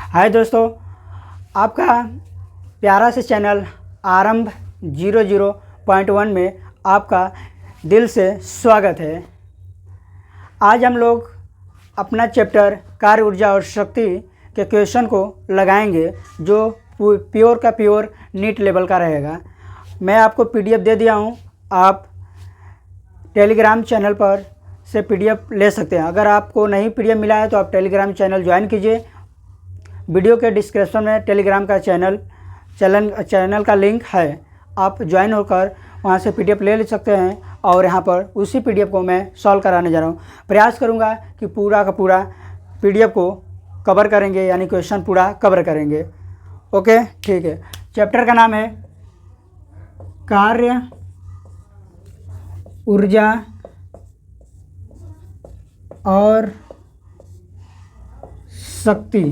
हाय दोस्तों, आपका प्यारा से चैनल आरंभ 00.1 में आपका दिल से स्वागत है। आज हम लोग अपना चैप्टर कार्य ऊर्जा और शक्ति के क्वेश्चन को लगाएंगे जो प्योर का प्योर नीट लेवल का रहेगा। मैं आपको पीडीएफ दे दिया हूँ, आप टेलीग्राम चैनल पर से पीडीएफ ले सकते हैं। अगर आपको नहीं पीडीएफ मिला है तो आप टेलीग्राम चैनल ज्वाइन कीजिए। वीडियो के डिस्क्रिप्शन में टेलीग्राम का चैनल का लिंक है, आप ज्वाइन होकर वहां से पीडीएफ ले सकते हैं। और यहां पर उसी पीडीएफ को मैं सॉल्व कराने जा रहा हूं। प्रयास करूंगा कि पूरा का पूरा पीडीएफ को कवर करेंगे, यानी क्वेश्चन पूरा कवर करेंगे। ओके, ठीक है। चैप्टर का नाम है कार्य ऊर्जा और शक्ति।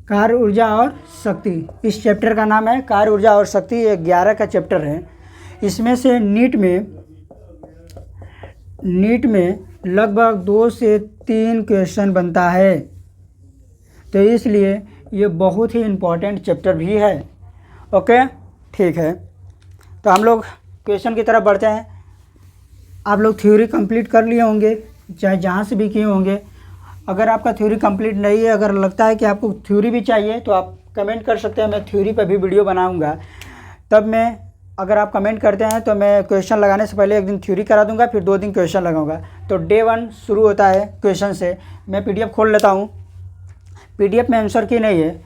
कार्य ऊर्जा और शक्ति, इस चैप्टर का नाम है कार्य ऊर्जा और शक्ति। ये 11 का चैप्टर है। इसमें से नीट में लगभग 2 से 3 क्वेश्चन बनता है, तो इसलिए ये बहुत ही इम्पोर्टेंट चैप्टर भी है। ओके, ठीक है। तो हम लोग क्वेश्चन की तरफ बढ़ते हैं। आप लोग थ्योरी कंप्लीट कर लिए होंगे, चाहे जहाँ से भी किए होंगे। अगर आपका थ्योरी कंप्लीट नहीं है, अगर लगता है कि आपको थ्योरी भी चाहिए तो आप कमेंट कर सकते हैं। मैं थ्योरी पर भी वीडियो बनाऊंगा। तब अगर आप कमेंट करते हैं तो मैं क्वेश्चन लगाने से पहले एक दिन थ्योरी करा दूंगा, फिर 2 दिन क्वेश्चन लगाऊंगा। तो डे 1 शुरू होता है क्वेश्चन से। मैं पीडीएफ खोल लेता हूँ। पीडीएफ में आंसर की नहीं है,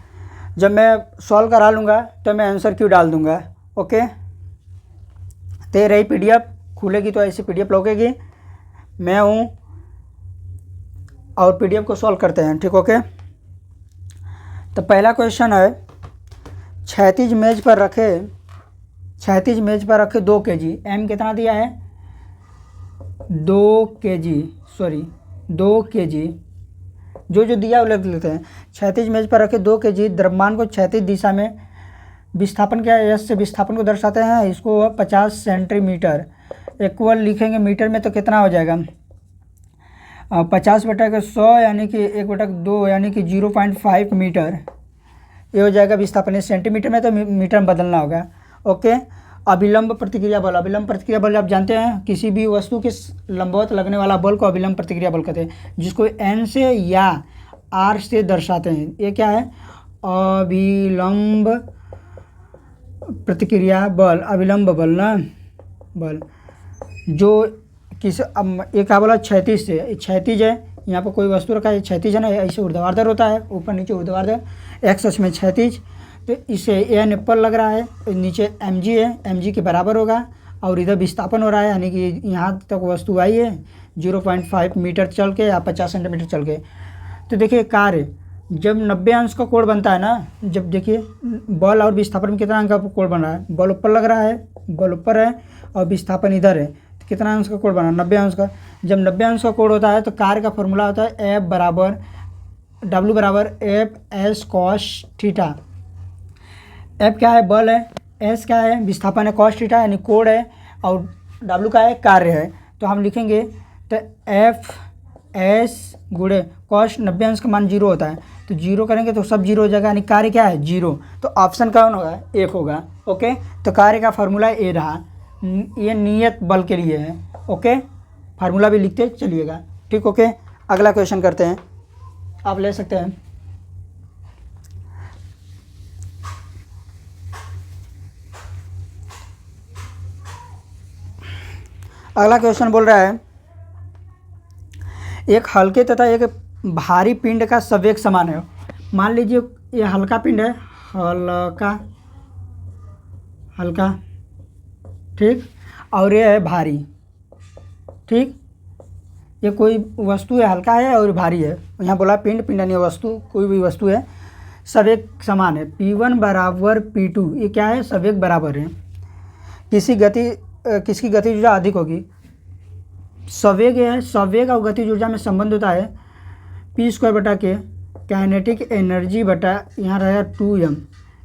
जब मैं सॉल्व करा लूँगा तो मैं आंसर क्यों डाल दूँगा। ओके, तो रही पीडीएफ खुलेगी तो ऐसी पीडीएफ लगेगी। मैं हूँ और पीडीएफ को सॉल्व करते हैं, ठीक। ओके, तो पहला क्वेश्चन है, क्षैतिज मेज पर रखे 2 kg। एम कितना दिया है? 2 kg। जो दिया वो लिख लेते हैं। क्षैतिज मेज पर रखे 2 kg द्रव्यमान को क्षैतिज दिशा में विस्थापन क्या है? एस से विस्थापन को दर्शाते हैं। इसको 50 सेंटीमीटर इक्वल लिखेंगे मीटर में, तो कितना हो जाएगा? 50/100 यानी कि 1/2 यानी कि 0.5 मीटर ये हो जाएगा विस्थापन। सेंटीमीटर में तो मीटर में बदलना होगा। ओके, अभिलंब प्रतिक्रिया बल आप जानते हैं, किसी भी वस्तु के लंबवत लगने वाला बल को अभिलंब प्रतिक्रिया बल कहते हैं, जिसको एन से या आर से दर्शाते हैं। ये क्या है? अभिलंब प्रतिक्रिया बल, अभिलंब बल ना बल, जो किस एक क्या बोला? क्षैतिज से। क्षैतिज है, यहाँ पर कोई वस्तु रखा है, क्षैतिज है ना, ऐसे ऊर्ध्वाधर होता है, ऊपर नीचे ऊर्ध्वाधर, एक्स अक्ष में क्षैतिज। तो इसे एन ऊपर लग रहा है, नीचे एम जी है, एम जी के बराबर होगा। और इधर विस्थापन हो रहा है, यानी कि यहाँ तक वस्तु आई है 0.5 मीटर चल के या 50 सेंटीमीटर चल के। तो देखिए कार्य, जब 90 अंश का कोण बनता है ना, जब देखिए बल और विस्थापन में कितना अंश का कोण बन रहा है? बल ऊपर लग रहा है, बल ऊपर है और विस्थापन इधर है, तो कितना अंश का कोण बना? 90 अंश का। जब 90 अंश का कोण होता है तो कार्य का फॉर्मूला होता है W F S cos theta. F क्या है? बल है, एस क्या है? विस्थापन है, कॉस थीटा यानी कोण है, और डब्ल्यू का है? कार्य है। तो हम लिखेंगे तो एफ एस गुणे कॉस 90 अंश का मान 0 होता है, तो 0 करेंगे तो सब 0 हो जाएगा, यानी कार्य क्या है? 0। तो ऑप्शन कौन होगा? 1 होगा। ओके, तो कार्य का फार्मूला ए रहा। ये नियत बल के लिए है। ओके, फार्मूला भी लिखते चलिएगा, ठीक। ओके, अगला क्वेश्चन करते हैं, आप ले सकते हैं। अगला क्वेश्चन बोल रहा है, एक हल्के तथा एक भारी पिंड का संवेग समान है। मान लीजिए ये हल्का पिंड है, हल्का, ठीक, और ये है भारी, ठीक। ये कोई वस्तु है, हल्का है और भारी है। यहाँ बोला पिंड यानी वस्तु, कोई भी वस्तु है, संवेग समान है। P1 बराबर P2, ये क्या है? संवेग बराबर है। किसकी गतिज ऊर्जा अधिक होगी? संवेग है, संवेग और गतिज ऊर्जा में संबंध होता है P² बटा के काइनेटिक एनर्जी बटा यहाँ रहेगा 2m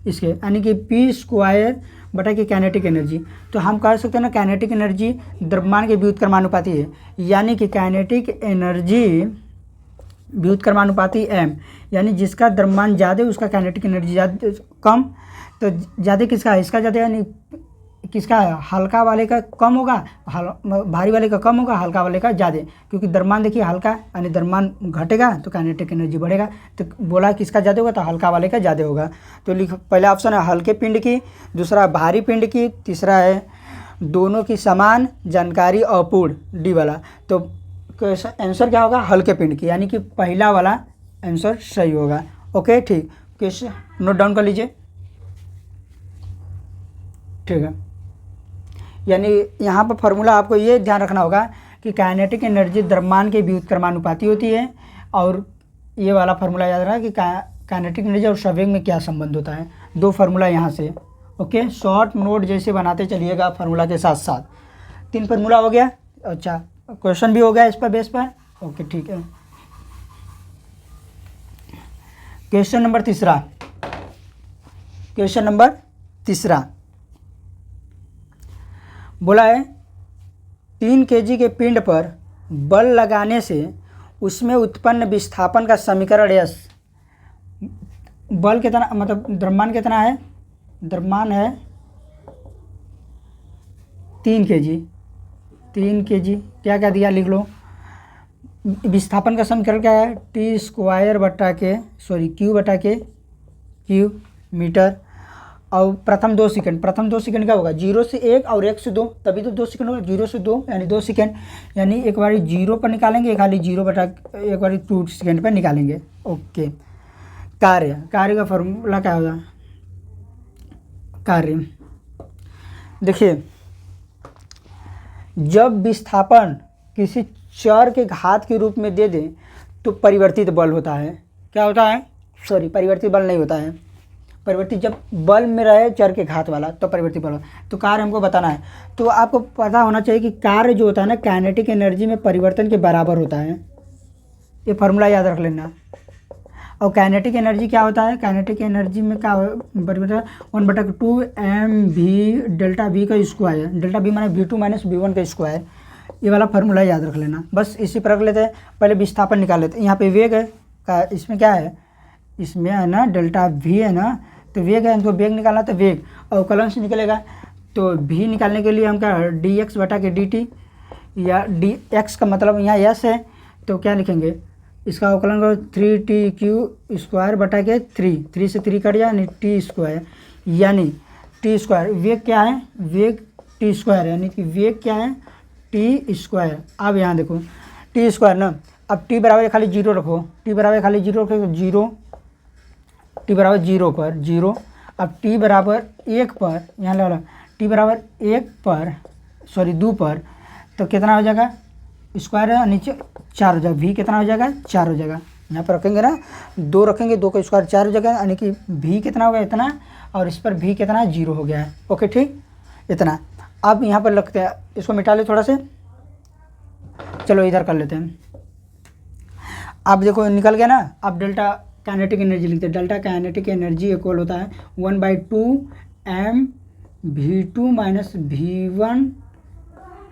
इसके, यानी कि P² बटा की काइनेटिक एनर्जी। तो हम कह सकते हैं ना, काइनेटिक एनर्जी द्रव्यमान के व्युत्क्रमानुपाती है, यानी कि काइनेटिक एनर्जी व्युत्क्रमानुपाती m, यानी जिसका द्रव्यमान ज़्यादा उसका काइनेटिक एनर्जी ज़्यादा कम। तो ज़्यादा किसका है, इसका ज़्यादा, यानी किसका है, हल्का वाले का कम होगा, भारी वाले का कम होगा, हल्का वाले का ज़्यादा, क्योंकि द्रव्यमान देखिए हल्का यानी द्रव्यमान घटेगा तो काइनेटिक एनर्जी बढ़ेगा। तो बोला किसका ज़्यादा होगा, तो हल्का वाले का ज़्यादा होगा। तो लिखो, पहला ऑप्शन है हल्के पिंड की, दूसरा भारी पिंड की, तीसरा है दोनों की समान जानकारी अपूर्ण, डी वाला। तो आंसर क्या होगा, हल्के पिंड की, यानी कि पहला वाला आंसर सही होगा। ओके ठीक, क्वेश्चन नोट डाउन कर लीजिए। ठीक है, यानी यहाँ पर फॉर्मूला आपको ये ध्यान रखना होगा कि काइनेटिक एनर्जी द्रव्यमान के व्युत्क्रमानुपाती होती है, और ये वाला फार्मूला याद रहा कि काइनेटिक एनर्जी और संवेग में क्या संबंध होता है। दो फार्मूला यहाँ से, ओके, शॉर्ट नोट जैसे बनाते चलिएगा फार्मूला के साथ साथ। 3 फार्मूला हो गया, अच्छा क्वेश्चन भी हो गया इस पर बेस पर। ओके ठीक है, क्वेश्चन नंबर तीसरा बोला है 3 kg के पिंड पर बल लगाने से उसमें उत्पन्न विस्थापन का समीकरण यस। बल कितना, मतलब द्रव्यमान कितना है, द्रव्यमान है 3 kg, क्या क्या दिया लिख लो। विस्थापन का समीकरण क्या है, क्यू मीटर। और प्रथम 2 सेकंड क्या होगा, 0 से 1 और 1 से 2, तभी तो 2 सेकंड होगा, 0 से 2 यानी 2 सेकंड, यानी एक बारी 0 पर निकालेंगे, एक बारी 2 सेकंड पर निकालेंगे। ओके, कार्य का फॉर्मूला क्या होगा, कार्य देखिए, जब विस्थापन किसी चर के घात के रूप में दे दें तो परिवर्तित बल होता है। क्या होता है, सॉरी परिवर्तित बल नहीं होता है, परिवर्तित जब बल में रहे चर के घात वाला तो परिवर्तित बल। तो कार्य हमको बताना है, तो आपको पता होना चाहिए कि कार्य जो होता है ना काइनेटिक एनर्जी में परिवर्तन के बराबर होता है। ये फार्मूला याद रख लेना। और काइनेटिक एनर्जी क्या होता है, काइनेटिक एनर्जी में क्या परिवर्तन 1/2 mv डेल्टा v का स्क्वायर, डेल्टा v माने v2 माइनस v1 का स्क्वायर। ये वाला फार्मूला याद रख लेना। बस इसी पर रख लेते हैं, पहले विस्थापन निकाल लेते हैं। यहाँ पे वेग है का, इसमें क्या है, इसमें है ना डेल्टा v है ना, तो वेग है, हमको वेग निकालना, तो वेग अवकलन से निकलेगा। तो v निकालने के लिए हम क्या dx बटा के dt, या dx का मतलब यहाँ s है, तो क्या लिखेंगे, इसका अवकलन करो 3t³ स्क्वायर बटा के 3 से 3 कट जाए, यानी टी स्क्वायर, यानी टी स्क्वायर। वेग क्या है, वेग टी स्क्वायर, यानी कि वेग क्या है, टी स्क्वायर। अब यहाँ देखो टी स्क्वायर ना, अब टी बराबर खाली 0 रखो, टी बराबर खाली 0 रखो, 0, टी बराबर 0 पर 0। अब टी बराबर 1 पर, यहाँ लगा टी बराबर 1 पर, सॉरी 2 पर, तो कितना हो जाएगा, स्क्वायर है नीचे 4 हो जाएगा, v कितना हो जाएगा, 4 हो जाएगा। यहाँ पर रखेंगे ना 2 रखेंगे, 2 का स्क्वायर 4 हो जाएगा, यानी कि v कितना होगा, इतना, और इस पर v कितना 0 हो गया है। ओके ठीक, इतना। अब यहाँ पर लगते हैं, इसको मिटा ले थोड़ा से, चलो इधर कर लेते हैं। अब देखो निकल गया ना। अब डेल्टा काइनेटिक एनर्जी लिखते हैं, डेल्टा काइनेटिक एनर्जी इक्वल होता है 1/2 mv2 माइनस v1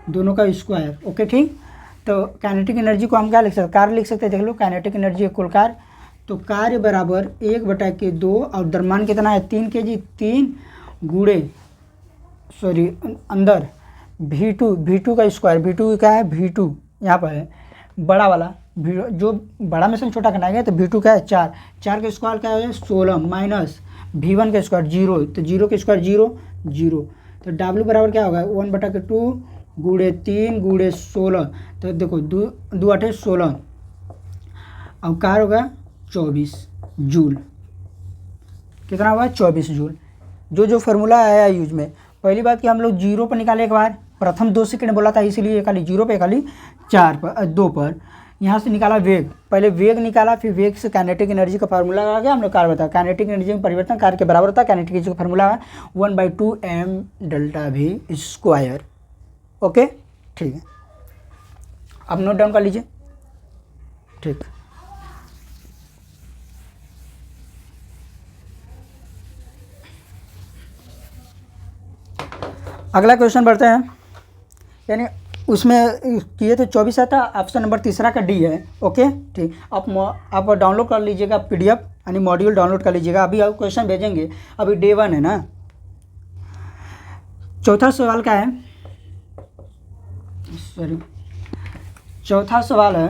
दोनों का स्क्वायर। ओके ठीक, तो काइनेटिक एनर्जी को हम क्या लिख सकते हैं, कार्य लिख सकते हैं। देख लो काइनेटिक एनर्जी इक्वल कार्य, तो कार्य बराबर 1/2 और द्रव्यमान कितना है 3 kg, 3 गुणे सॉरी अंदर v2 का स्क्वायर, v2 क्या है, v2 यहाँ पर है बड़ा वाला, जो बड़ा में से छोटा करना है तो v2 क्या है 4 का स्क्वायर क्या है 16 माइनस v1 का स्क्वायर 0, तो 0 का स्क्वायर 0, तो w बराबर क्या होगा 1/2 गुणे 3 गुणे 16, तो देखो 2 8 16, अब कार होगा 24 जूल, कितना होगा 24 जूल। जो फार्मूला आया यूज में, पहली बात कि हम लोग 0 पर निकाले एक बार, प्रथम 2 सेकंड बोला था इसीलिए खाली 0 पे खाली 2 पर, यहाँ से निकाला वेग, पहले वेग निकाला, फिर वेग से काइनेटिक एनर्जी का फार्मूला आ गया, हम लोग कार्य बताया काइनेटिक एनर्जी में परिवर्तन कार्य के बराबर होता है। काइनेटिक एनर्जी का फार्मूला है 1/2 m delta v square. Okay ठीक है, अब नोट डाउन कर लीजिए। ठीक, अगला क्वेश्चन बढ़ते हैं, यानी उसमें किए तो 24 आता, ऑप्शन नंबर तीसरा का डी है। ओके ठीक, आप डाउनलोड कर लीजिएगा PDF यानी मॉड्यूल डाउनलोड कर लीजिएगा। अभी आप क्वेश्चन भेजेंगे, अभी डे 1 है ना। चौथा सवाल का है, सॉरी, चौथा सवाल है,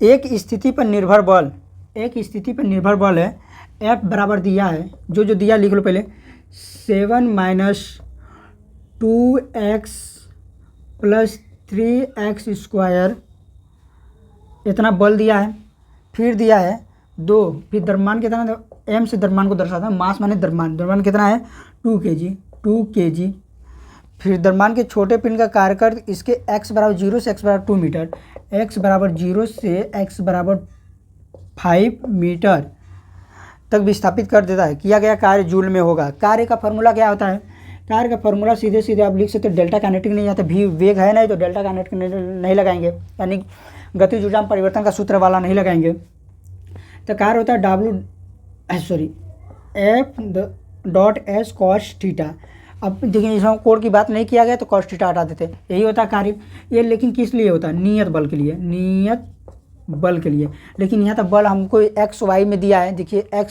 एक स्थिति पर निर्भर बल, एक स्थिति पर निर्भर बल है F बराबर दिया है, जो दिया लिख लो पहले, 7 - 2x + 3x स्क्वायर, इतना बल दिया है। फिर दिया है 2, फिर द्रव्यमान कितना, m से द्रव्यमान को दर्शाता है, मास माने द्रव्यमान, द्रव्यमान कितना है 2 kg। फिर द्रव्यमान के छोटे पिंड का कार्यकर इसके x बराबर 0 से x बराबर 2 मीटर, x बराबर 0 से x बराबर 5 मीटर तक विस्थापित कर देता है। किया गया कार्य जूल में होगा। कार्य का फॉर्मूला क्या होता है? कार्य का फॉर्मूला सीधे सीधे आप लिख सकते हो, डेल्टा काइनेटिक नहीं आता, भी वेग है नहीं तो डेल्टा काइनेटिक नहीं लगाएंगे, यानी गतिज ऊर्जा में परिवर्तन का सूत्र वाला नहीं लगाएंगे। तो कार्य होता है F.S cos थीटा। अब देखिए इसमें कोण की बात नहीं किया गया तो cos थीटा हटा देते, यही होता है कार्य। ये लेकिन किस लिए होता है? नियत बल के लिए, नियत बल के लिए। लेकिन यहाँ तक बल हमको एक्स वाई में दिया है, देखिए x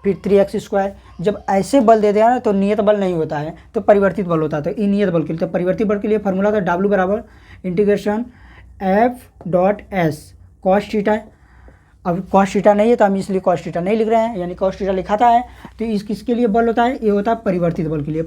फिर 3x स्क्वायर। जब ऐसे बल दे दिया ना तो नियत बल नहीं होता है, तो परिवर्तित बल होता है। तो ये नियत बल के लिए, तो परिवर्तित बल के लिए फॉर्मूला था W बराबर इंटीग्रेशन F.S cos थीटा। अब cos थीटा नहीं है तो हम इसलिए cos थीटा नहीं लिख रहे हैं, यानी cos थीटा लिखा था है। तो इस किसके लिए बल होता है? ये होता है परिवर्तित बल के लिए,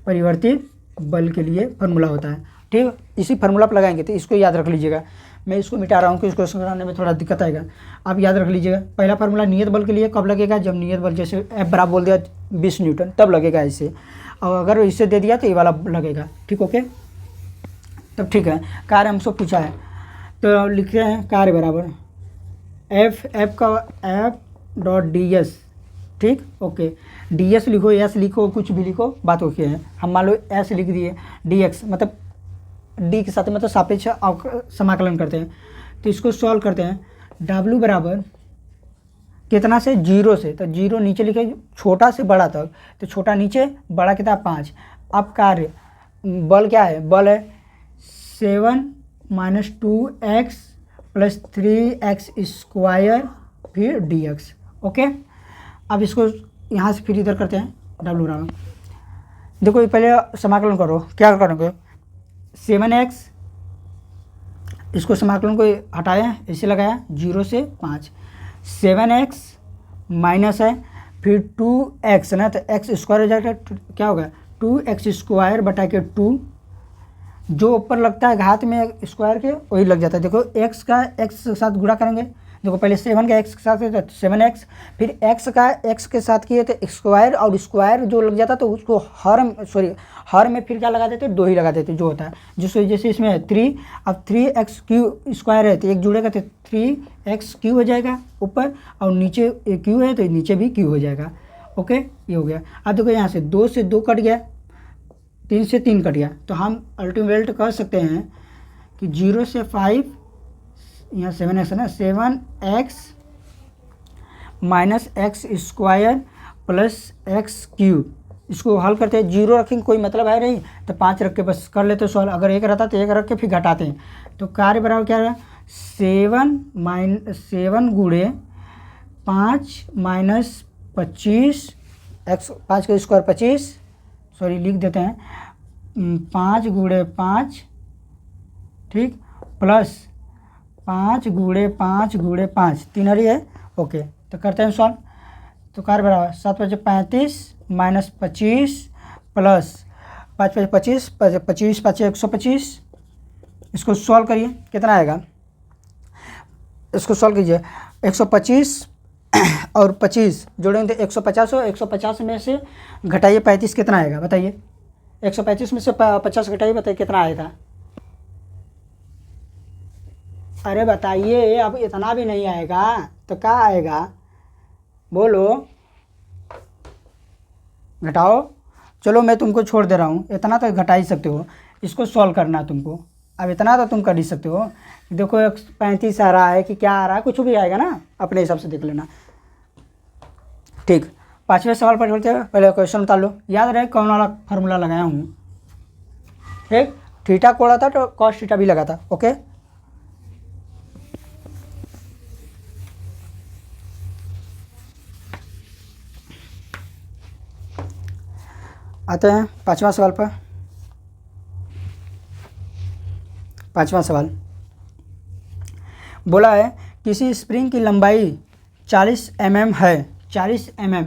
परिवर्तित बल के लिए फॉर्मूला होता है। ठीक, इसी फार्मूला पर लगाएंगे, तो इसको याद रख लीजिएगा। मैं इसको मिटा रहा हूँ कि इसको समझने में थोड़ा दिक्कत आएगा, आप याद रख लीजिएगा। पहला फार्मूला नियत बल के लिए कब लगेगा? जब नियत बल जैसे F बराबर बोल दिया 20 न्यूटन, तब लगेगा ऐसे। और अगर इससे दे दिया तो ये वाला लगेगा। ठीक, ओके, तब ठीक है। कार्य हमसे पूछा है तो लिखते हैं कार्य बराबर F का F.ds। ठीक, ओके, ds लिखो, s लिखो, कुछ भी लिखो, बात ओके है। हम मान लो s लिख दिए, dx मतलब d के साथ मतलब सापेक्ष समाकलन करते हैं। तो इसको सॉल्व करते हैं। w बराबर कितना से? 0 से, तो 0 नीचे लिखे छोटा से बड़ा तक, तो छोटा नीचे, बड़ा कितना 5। अब कार्य बल क्या है? बल है 7 - 2x + 3x स्क्वायर फिर dx। ओके, अब इसको यहाँ से फिर इधर करते हैं। w बराबर, देखो पहले समाकलन करो, क्या करोगे? 7x, इसको समाकलन को हटाया, इसे लगाया 0 से 5, 7x माइनस है, फिर 2x ना, तो x स्क्वायर हो जाएगा, क्या होगा? 2x स्क्वायर बटा के 2, जो ऊपर लगता है घात में स्क्वायर के वही लग जाता है। देखो x का x के साथ गुणा करेंगे, देखो पहले 7 का x के साथ है तो 7x, फिर x का x के साथ किए तो स्क्वायर, और स्क्वायर जो लग जाता तो उसको हर में फिर क्या लगा देते? 2 ही लगा देते, जो होता है। जैसे इसमें है 3, अब 3x क्यू स्क्वायर है तो एक जुड़ेगा तो 3x क्यू हो जाएगा ऊपर, और नीचे क्यू है तो नीचे भी क्यू हो जाएगा। ओके, ये हो गया। अब देखो यहाँ से 2 से 2 कट गया, 3 से 3 कट गया, तो हम अल्टीमेट कह सकते हैं कि 0 से 5, यहाँ 7x है ना, 7x minus x square plus x cube. इसको हल करते हैं, 0 रखेंगे कोई मतलब है नहीं, तो 5 रख के बस कर लेते सॉल्व। अगर 1 रहता तो 1 रख के फिर घटाते हैं। तो कार्य बराबर क्या है? 7 गुणे 5 माइनस 25, x 5 का स्क्वायर 25, सॉरी लिख देते हैं 5 गुणे 5, ठीक, प्लस 5 गुणे 5 गुणे 5, 3 हरी है। ओके, तो करते हैं सॉल्व। तो कार्य बराबर 7 × 35 माइनस 25 प्लस 5 × 25, 25 × 5 = 125। इसको सॉल्व करिए, कितना आएगा? इसको सॉल्व कीजिए, 125 और 25 जोड़ेंगे तो 150 हो। 150 में से घटाइए 35, कितना आएगा बताइए? 135 में से 50 घटाइए, बताइए कितना आएगा? अरे बताइए, अब इतना भी नहीं आएगा तो क्या आएगा? बोलो, घटाओ। चलो मैं तुमको छोड़ दे रहा हूँ, इतना तो घटा ही सकते हो। इसको सॉल्व करना है तुमको, अब इतना तो तुम कर ही सकते हो। देखो 35 आ रहा है कि क्या आ रहा है, कुछ भी आएगा ना, अपने हिसाब से देख लेना। ठीक, 5वें सवाल पर चलते हैं। पहले क्वेश्चन बता लो, याद रहे कौन वाला फार्मूला लगाया हूँ। ठीक, थीटा कोड़ा था तो कॉस थीटा भी लगा था। ओके, आते हैं 5वां सवाल पर। 5वां सवाल बोला है किसी स्प्रिंग की लंबाई 40 mm है। 40 mm,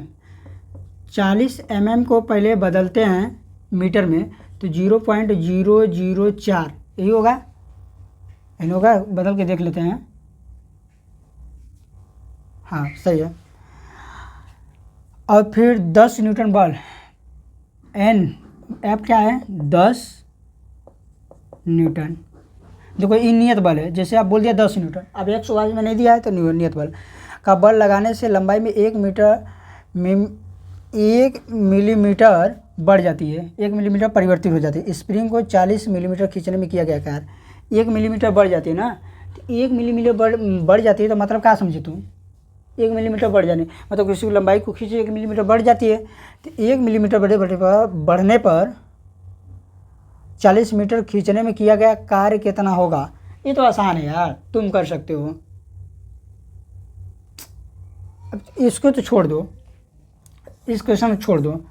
40 mm को पहले बदलते हैं मीटर में तो 0.004 यही होगा। इन होगा, बदल के देख लेते हैं। हाँ सही है। और फिर 10 न्यूटन बल, एन एफ क्या है 10 न्यूटन। देखो ये नियत बल है, जैसे आप बोल दिया 10 न्यूटन, अब 100 में नहीं दिया है तो नियत बल का बल लगाने से लंबाई में 1 मिलीमीटर बढ़ जाती है, 1 मिलीमीटर परिवर्तित हो जाती है। स्प्रिंग को 40 मिलीमीटर खींचने में किया गया कार्य 1 मिलीमीटर बढ़ जाती है ना, तो 1 मिलीमीटर बढ़ जाती है तो मतलब क्या समझे तुम, 1 मिलीमीटर बढ़ जाने मतलब किसी लंबाई को खींचे 1 मिलीमीटर बढ़ जाती है, तो 1 मिलीमीटर बढ़ने पर 40 मीटर खींचने में किया गया कार्य कितना होगा। ये तो आसान है यार, तुम कर सकते हो। अब इसको तो छोड़ दो, इस क्वेश्चन को छोड़ दो,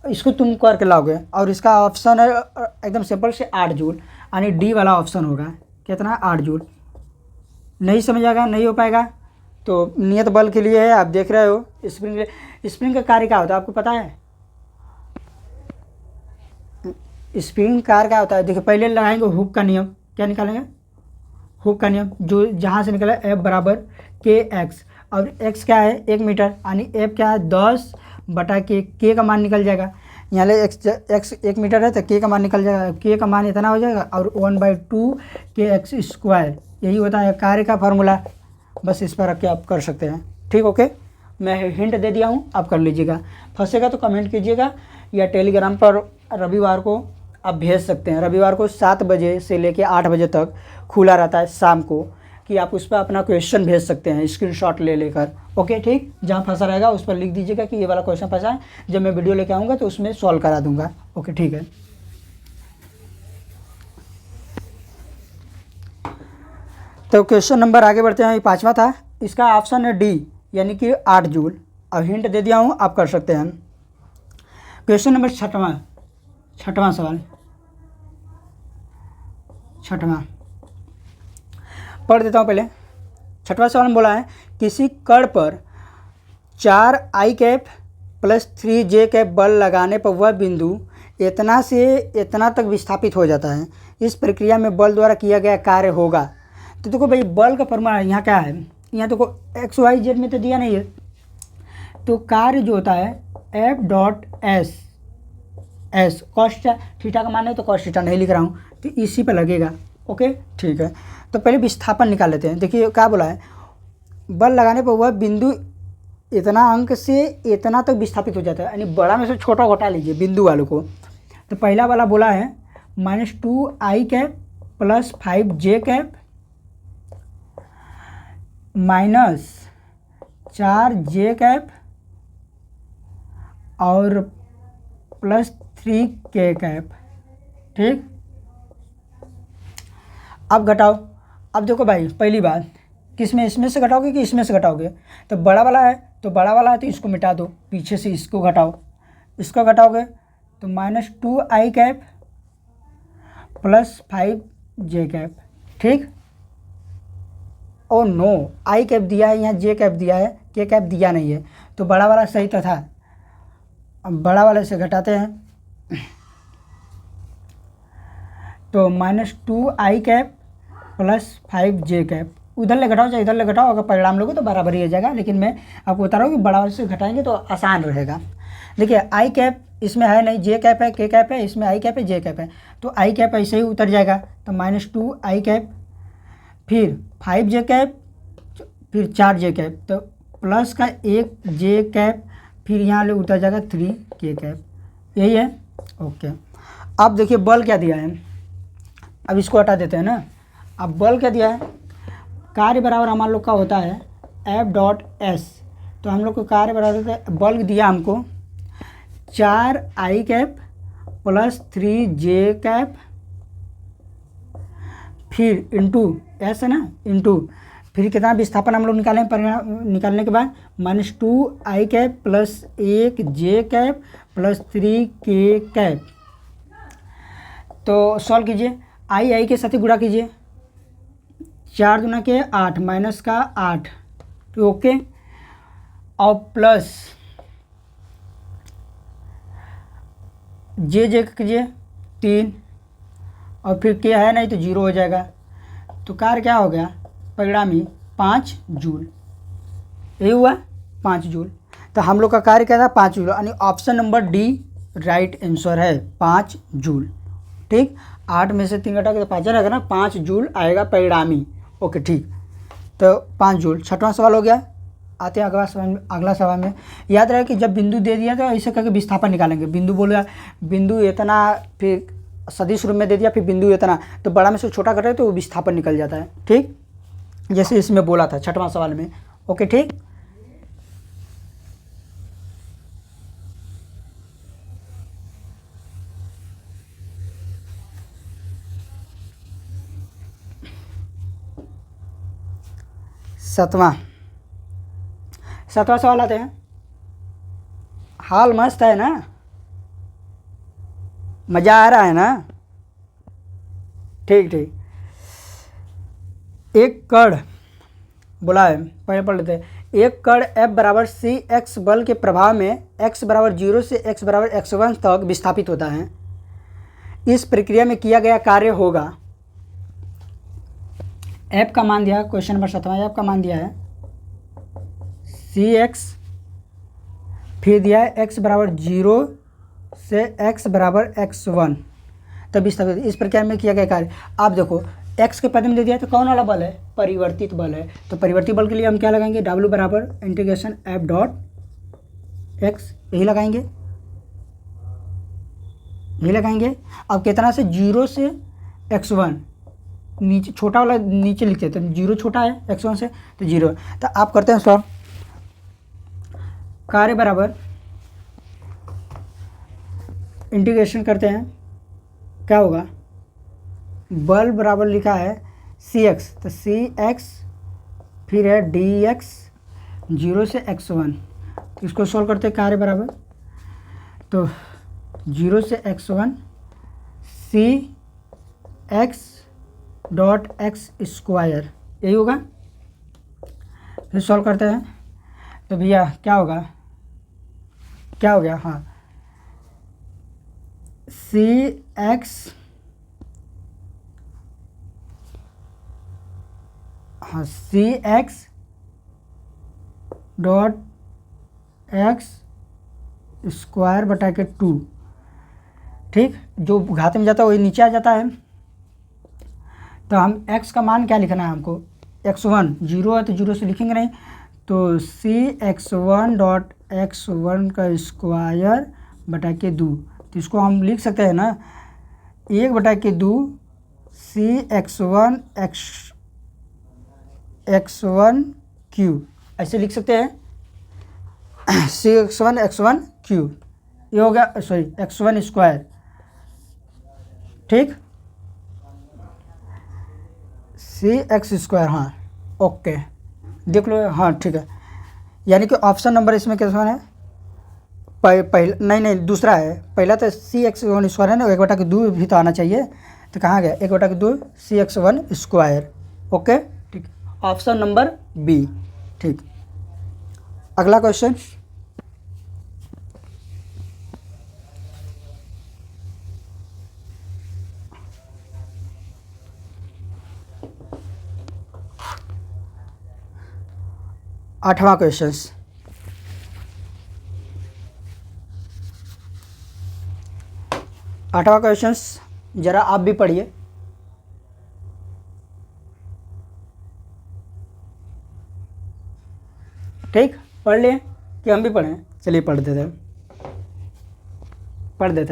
इसको तुम करके लाओगे। और इसका ऑप्शन है एकदम सिंपल से 8 जूल, यानी डी वाला ऑप्शन होगा। कितना 8 जूल। नहीं समझ आएगा, नहीं हो पाएगा तो नियत बल के लिए है। आप देख रहे हो स्प्रिंग का कार्य क्या होता है आपको पता है। स्प्रिंग कार्य क्या होता है, देखिए पहले लगाएंगे हुक का नियम। क्या निकालेंगे, हुक का नियम, जो जहाँ से निकला एफ बराबर के एक्स, और एक्स क्या है 1 मीटर, यानी एफ क्या है 10 बटा के का मान निकल जाएगा। यहाँ ले एक्स 1 मीटर है तो के का मान निकल जाएगा, के का मान इतना हो जाएगा, और 1/2 के एक्स स्क्वायर, यही होता है कार्य का फार्मूला। बस इस पर रख के आप कर सकते हैं। ठीक, ओके, मैं हिंट दे दिया हूँ, आप कर लीजिएगा। फंसेगा तो कमेंट कीजिएगा, या टेलीग्राम पर रविवार को आप भेज सकते हैं। रविवार को 7 बजे से लेकर 8 बजे तक खुला रहता है शाम को, कि आप उस पर अपना क्वेश्चन भेज सकते हैं स्क्रीनशॉट ले लेकर। ओके ठीक, जहाँ फंसा रहेगा उस पर लिख दीजिएगा कि ये वाला क्वेश्चन फंसा है, जब मैं वीडियो लेके आऊँगा तो उसमें सॉल्व करा दूंगा। ओके ठीक है। तो क्वेश्चन नंबर आगे बढ़ते हैं, ये 5वां था, इसका ऑप्शन है डी, यानी कि 8 जूल। अब हिंट दे दिया हूँ, आप कर सकते हैं। क्वेश्चन नंबर 6वां सवाल, 6वां पढ़ देता हूँ पहले। 6वां सवाल में बोला है किसी कण पर 4 आई कैप प्लस 3 जे कैप बल लगाने पर वह बिंदु इतना से इतना तक विस्थापित हो जाता है। इस प्रक्रिया में बल द्वारा किया गया कार्य होगा। तो देखो भाई, बल का फॉर्मूला यहाँ क्या है, यहाँ देखो एक्स वाई जेड में तो दिया नहीं है, तो कार्य जो होता है F dot S cos theta का मान है तो कॉस थीटा नहीं लिख रहा हूँ, तो इसी पर लगेगा। ओके ठीक है, तो पहले विस्थापन निकाल लेते हैं। देखिए क्या बोला है, बल लगाने पर वह बिंदु इतना अंक से इतना तक विस्थापित हो जाता है, यानी बड़ा में से छोटा घटा लीजिए बिंदु वालों को। तो पहला वाला बोला है -2 आई कैप प्लस 5 जे कैप माइनस 4 जे कैप और प्लस 3 के कैप। ठीक, अब घटाओ। अब देखो भाई, पहली बात किसमें, इसमें से घटाओगे कि इसमें से घटाओगे, तो बड़ा वाला है तो बड़ा वाला है तो इसको मिटा दो, पीछे से इसको घटाओ, इसको घटाओगे तो -2 आई कैप प्लस 5 जे कैप। ठीक, ओ नो, आई कैप दिया है, यहाँ जे कैप दिया है, के कैप दिया नहीं है, तो बड़ा वाला सही तो था। अब बड़ा वाले से घटाते हैं, तो -2 आई कैप प्लस 5 जे कैप, उधर ले घटाओ चाहे इधर ले घटाओ, अगर परिणाम लोगे तो बराबर ही आ जाएगा, लेकिन मैं आपको बता रहा हूँ कि बड़ा वाले से घटाएंगे तो आसान रहेगा। देखिए आई कैप इसमें है नहीं, जे कैप है, के कैप है, इसमें आई कैप है, जे कैप है, तो आई कैप ऐसे ही उतर जाएगा, तो -2 आई कैप फिर 5 जे कैप फिर 4 जे कैप, तो प्लस का 1 जे कैप, फिर यहाँ ले उतर जाएगा 3 के कैप, यही है। ओके, अब देखिए बल क्या दिया है, अब इसको हटा देते हैं ना। अब बल क्या दिया है, कार्य बराबर हमारे लोग का होता है F डॉट एस, तो हम लोग को कार्य बराबर है, बल्क दिया हमको 4i प्लस 3j, फिर इंटू एस है ना, इंटू फिर कितना विस्थापन हम लोग निकालें, परिणाम निकालने के बाद -2i plus 1j plus 3k। तो सॉल्व कीजिए, आई के साथ ही गुणा कीजिए, 4 दूना के 8 माइनस का 8, तो ओके, और प्लस जे कीजिए 3, और फिर क्या है नहीं तो 0 हो जाएगा। तो कार्य क्या हो गया, परिणामी 5 जूल, यही हुआ 5 जूल। तो हम लोग का कार्य क्या था, 5 जूल, यानी option number D right answer है, 5 जूल। ठीक, 8 में से 3 घटा के तो 5 रहेगा ना, 5 जूल आएगा परिणामी। ओके ठीक, तो 5 जूल। 6वां सवाल हो गया। आते हैं अगला सवाल में। याद रहे कि जब बिंदु दे दिया तो ऐसे करके विस्थापन निकालेंगे। बिंदु बोला, बिंदु इतना, फिर सदिश रूप में दे दिया, फिर बिंदु इतना, तो बड़ा में से छोटा घटे तो वो विस्थापन निकल जाता है। ठीक, जैसे इसमें बोला था 6वां सवाल में। ओके ठीक, सातवां सवाल आते हैं। हाल मस्त है ना, मज़ा आ रहा है ना। ठीक ठीक, एक कण बोला है, पहले पढ़ लेते हैं। एक कण F बराबर cx बल के प्रभाव में x बराबर 0 से x बराबर x1 तक विस्थापित होता है। इस प्रक्रिया में किया गया कार्य होगा, F का मान दिया है, क्वेश्चन नंबर 7, F का मान दिया है cx, फिर दिया है x बराबर 0 से x बराबर x1 तब विस्थापित। इस प्रक्रिया में किया गया कार्य, आप देखो x के पद में दे दिया तो कौन वाला बल है, परिवर्तित बल है। तो परिवर्तित बल के लिए हम क्या लगाएंगे, W बराबर इंटीग्रेशन F डॉट x, यही लगाएंगे, यही लगाएंगे। अब कितना से 0 से x1, नीचे छोटा वाला नीचे लिखते हैं, तो 0 छोटा है x1 से, तो 0। तो आप करते हैं सॉल्व, कार्य बराबर इंटीग्रेशन करते हैं, क्या होगा, बल बराबर लिखा है cx, तो cx फिर है dx 0 से x1, इसको सॉल्व करते हैं। कार्य बराबर, तो 0 से x1 cx dot x square, यही होगा। फिर सॉल्व करते हैं, तो भैया क्या होगा, क्या हो गया, हाँ cx, हाँ cx डॉट एक्स स्क्वायर बटा के 2। ठीक, जो घात में जाता है वही नीचे आ जाता है। तो हम x का मान क्या लिखना है हमको, x1 0 है तो 0 से लिखेंगे नहीं, तो cx1 डॉट x1 का स्क्वायर बटा के 2। तो इसको हम लिख सकते हैं ना, 1 बटा के 2 cx1 x1 क्यूब, ऐसे लिख सकते हैं cx1 x1 क्यूब, ये हो गया, सॉरी x1 स्क्वायर। ठीक, cx स्क्वायर, हाँ ओके देख लो, हाँ ठीक है। यानी कि ऑप्शन नंबर इसमें कैसा है, पहला नहीं दूसरा है, पहला तो cx1 स्क्वायर है ना, 1/2 भी तो आना चाहिए, तो कहाँ गया 1/2 cx1 स्क्वायर। ओके ठीक, ऑप्शन नंबर बी। ठीक, अगला क्वेश्चन, आठवां क्वेश्चन, आठवां क्वेश्चन जरा आप भी पढ़िए। ठीक, पढ़ लिए कि हम भी पढ़ें, चलिए पढ़ देते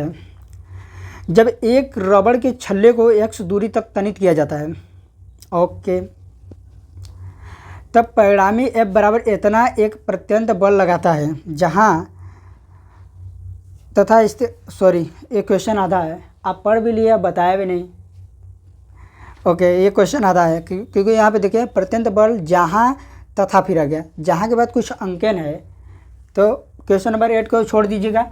हैं। जब एक रबड़ के छल्ले को x दूरी तक तनित किया जाता है, ओके, तब परिणामी F बराबर इतना एक प्रत्यंत बल लगाता है जहाँ तथा सॉरी ये क्वेश्चन आधा है, आप पढ़ भी लिया बताया भी नहीं। ओके ये क्वेश्चन आधा है क्योंकि यहाँ पे देखिए प्रत्यंत बल जहाँ तथा फिर आ गया, जहाँ के बाद कुछ अंकन है तो क्वेश्चन नंबर 8 को छोड़ दीजिएगा।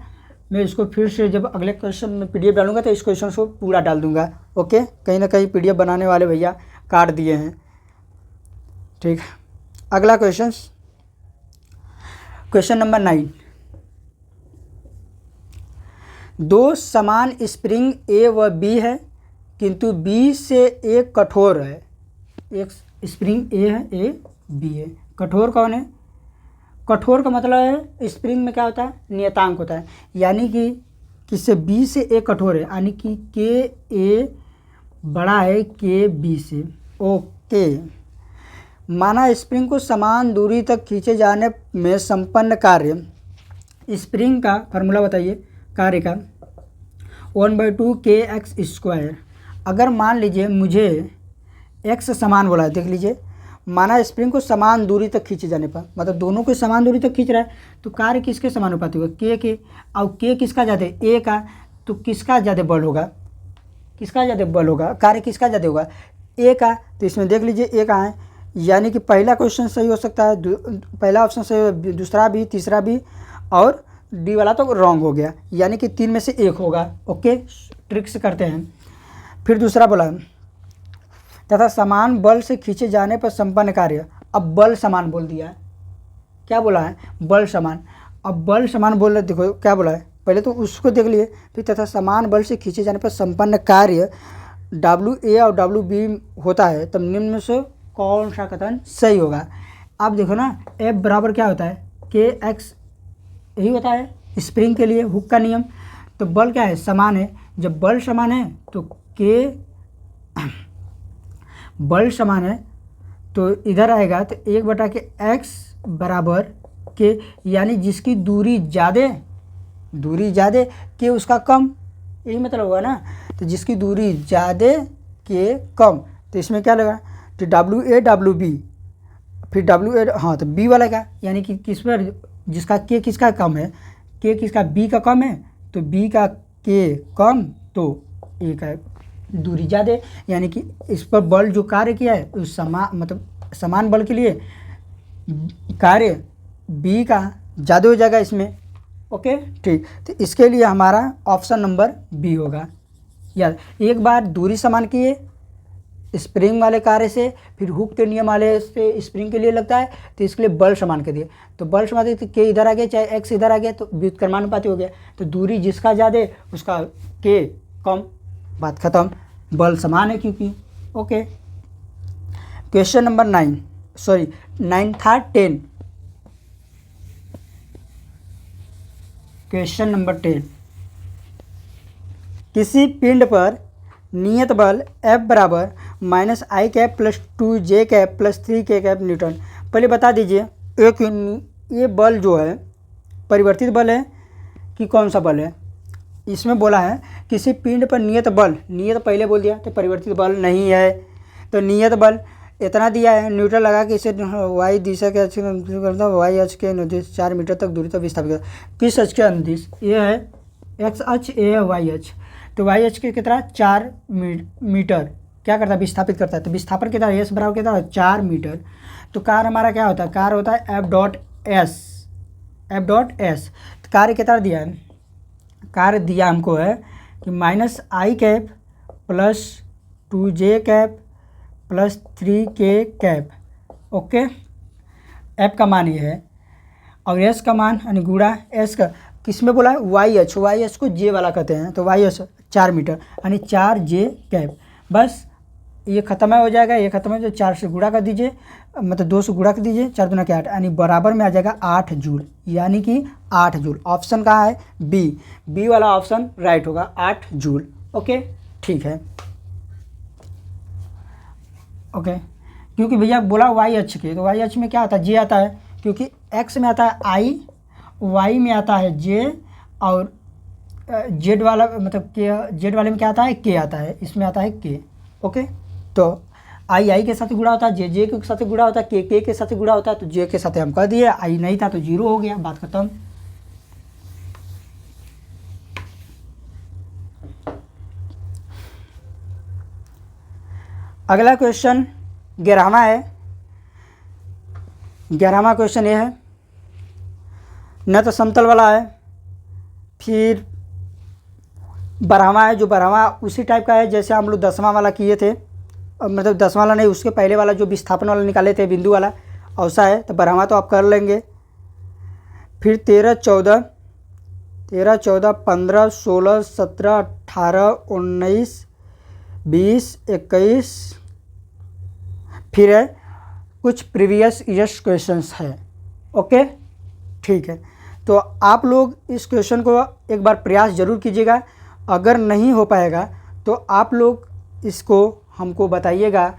मैं इसको फिर से जब अगले क्वेश्चन में PDF डालूंगा तो इस क्वेश्चन को पूरा डाल दूंगा। ओके कहीं ना कहीं PDF बनाने वाले भैया काट दिए हैं। ठीक, अगला क्वेश्चन नंबर 9। दो समान स्प्रिंग A व B है किंतु B से एक कठोर है। एक स्प्रिंग A है, A B है, कठोर कौन है? कठोर का मतलब है स्प्रिंग में क्या होता है, नियतांक होता है, यानी कि किससे B से A कठोर है, यानी कि KA बड़ा है KB से। ओके, माना स्प्रिंग को समान दूरी तक खींचे जाने में संपन्न कार्य, स्प्रिंग का फार्मूला बताइए कार्य का, 1/2 kx²। अगर मान लीजिए मुझे x समान बोला है, देख लीजिए, माना स्प्रिंग को समान दूरी तक खींचे जाने पर, मतलब दोनों को समान दूरी तक खींच रहा है तो कार्य किसके समानुपाती होगा, k के। और k किसका ज़्यादा है, a का, तो किसका ज़्यादा बल होगा, किसका ज़्यादा बल होगा, कार्य किसका ज़्यादा होगा, a का। तो इसमें देख लीजिए a कहाँ है, यानी कि पहला क्वेश्चन सही हो सकता है, पहला ऑप्शन सही हो, दूसरा भी, तीसरा भी, और डी वाला तो रॉन्ग हो गया, यानी कि 3 में से 1 होगा। ओके ट्रिक से करते हैं। फिर दूसरा बोला तथा समान बल से खींचे जाने पर संपन्न कार्य। अब बल समान बोल दिया है, क्या बोला है, बल समान। अब बल समान बोल रहे, देखो क्या बोला है, पहले तो उसको देख लिए, फिर तथा समान बल से खींचे जाने पर संपन्न कार्य WA और WB होता है, तब निम्न में से कौन सा कथन सही होगा। आप देखो ना, F बराबर क्या होता है, KX, यही होता है स्प्रिंग के लिए, हुक का नियम। तो बल क्या है, समान है, जब बल समान है तो K बल समान है तो इधर आएगा तो 1/x बराबर K, यानी जिसकी दूरी ज़्यादा K उसका कम, यही मतलब होगा ना। तो जिसकी दूरी ज़्यादा K कम, तो इसमें क्या लगा, तो WA WB, फिर WA, हाँ तो B वाला का, यानी कि किस पर, जिसका K किसका कम है, K किसका B का कम है, तो B का K कम तो A का दूरी ज़्यादा, यानी कि इस पर बल जो कार्य किया है उस समान बल के लिए कार्य B का ज़्यादा हो जाएगा इसमें। ओके ठीक, तो इसके लिए हमारा ऑप्शन नंबर B होगा। यार एक बार दूरी समान किए स्प्रिंग वाले कार्य से, फिर हुक के नियम वाले से स्प्रिंग के लिए लगता है, तो इसके लिए बल समान कर दिए। तो बल समान तो K इधर आ गया, चाहे X इधर आ गया, तो व्युत्क्रमानुपाती हो गया। तो दूरी जिसका ज़्यादा उसका K कम, बात खत्म, बल समान है क्योंकि। ओके क्वेश्चन नंबर 9 था 10। क्वेश्चन नंबर 10, किसी पिंड पर नियत बल F बराबर -i cap plus 2j cap plus 3k cap Newton. पहले बता दीजिए ये बल जो है परिवर्तित बल है कि कौन सा बल है। इसमें बोला है किसी पिंड पर नियत बल, नियत पहले बोल दिया तो परिवर्तित बल नहीं है, तो नियत बल इतना दिया है, न्यूटन लगा के इसे y दिशा के अक्ष करता है, y अक्ष के अनुदिश 4 मीटर तक दूरी तक विस्थापित करता। किस अक्ष के अनुदिश, ये है x अक्ष, ये है y अक्ष। तो y अक्ष के कितना 4 मीटर क्या करता है, विस्थापित करता है। तो विस्थापन कितना है, s बराबर कितना है 4 मीटर। तो कार्य हमारा क्या होता है, कार्य होता है F डॉट एस। कार्य कितना दिया है, कार्य दिया हमको है कि -i cap plus 2j cap plus 3k cap. Okay F का मान ये है और S का मान यानी गुणा S का किस में बोला है, y अक्ष को j वाला कहते हैं, तो y अक्ष 4 मीटर यानी 4j कैप। बस ये खत्म हो जाएगा, ये खत्म हो जाए, 4 से गुणा कर दीजिए, मतलब 2 से गुणा कर दीजिए, 4 दूना के 8 यानी बराबर में आ जाएगा 8 जूल, यानी कि 8 जूल। ऑप्शन कहाँ है, बी वाला ऑप्शन राइट होगा, 8 जूल। ओके ठीक है। ओके क्योंकि भैया बोला y अक्ष के, तो y अक्ष में क्या आता है, j आता है, क्योंकि x में आता है i, y में आता है j, और z वाला मतलब k, z वाले में क्या आता है, k आता है, इसमें आता है k। ओके तो आई आई के साथ गुणा होता है, जे जे के साथ गुणा होता है, के साथ गुणा होता है, तो जे के साथ हम कर दिए, आई नहीं था तो 0 हो गया, बात खत्म। अगला क्वेश्चन 11वां है। 11वां क्वेश्चन ये है, न तो समतल वाला है, फिर 12वां है, जो 12वां उसी टाइप का है जैसे हम लोग 10वां वाला किए थे, मतलब 10वां वाला नहीं, उसके पहले वाला जो विस्थापन वाला निकाले थे बिंदु वाला, ऐसा है। तो 12वां तो आप कर लेंगे। फिर 13, 14, 15, 16, 17, 18, 19, 20, 21, फिर है कुछ प्रीवियस ईयर्स क्वेश्चंस है। ओके, ठीक है। तो आप लोग इस क्वेश्चन को एक बार प्रयास ज़रूर कीजिएगा। अगर नहीं हो पाएगा तो आप लोग इसको हमको बताइएगा।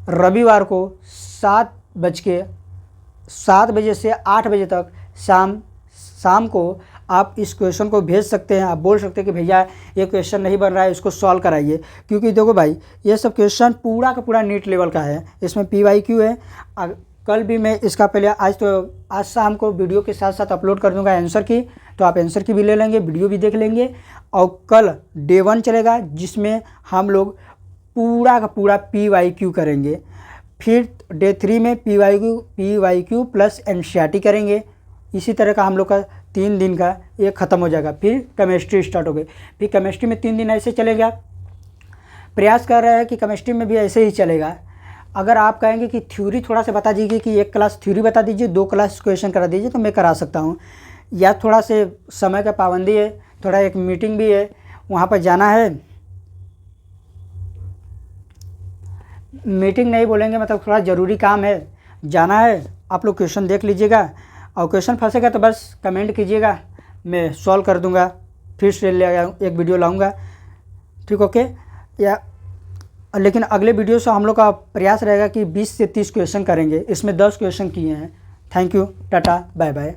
रविवार को 7 बजे से 8 बजे तक शाम को आप इस क्वेश्चन को भेज सकते हैं। आप बोल सकते हैं कि भैया ये क्वेश्चन नहीं बन रहा है, इसको सॉल्व कराइए। क्योंकि देखो भाई, ये सब क्वेश्चन पूरा का पूरा नीट लेवल का है, इसमें PYQ है। कल भी मैं इसका पहले आज शाम को वीडियो के साथ साथ अपलोड कर दूंगा आंसर की, तो आप आंसर की भी ले लेंगे, वीडियो भी देख लेंगे। और कल डे 1 चलेगा जिसमें हम लोग पूरा का पूरा PYQ करेंगे। फिर डे 3 में PYQ प्लस NCERT करेंगे। इसी तरह का हम लोग का 3 दिन का ये ख़त्म हो जाएगा। फिर केमिस्ट्री स्टार्ट हो गई। फिर केमिस्ट्री में 3 दिन ऐसे चलेगा। प्रयास कर रहे हैं कि केमिस्ट्री में भी ऐसे ही चलेगा। अगर आप कहेंगे कि थ्योरी थोड़ा सा बता दीजिए, कि 1 क्लास थ्योरी बता दीजिए, 2 क्लास क्वेश्चन करा दीजिए, तो मैं करा सकता हूँ। या थोड़ा से समय का पाबंदी है, थोड़ा एक मीटिंग भी है, वहाँ पर जाना है। मीटिंग नहीं बोलेंगे, मतलब थोड़ा ज़रूरी काम है, जाना है। आप लोग क्वेश्चन देख लीजिएगा, और क्वेश्चन फंसेगा तो बस कमेंट कीजिएगा, मैं सॉल्व कर दूंगा। फिर से एक वीडियो लाऊंगा, ठीक, ओके। या लेकिन अगले वीडियो से हम लोग का प्रयास रहेगा कि 20 से 30 क्वेश्चन करेंगे। इसमें 10 क्वेश्चन किए हैं। Thank you, tata, bye bye.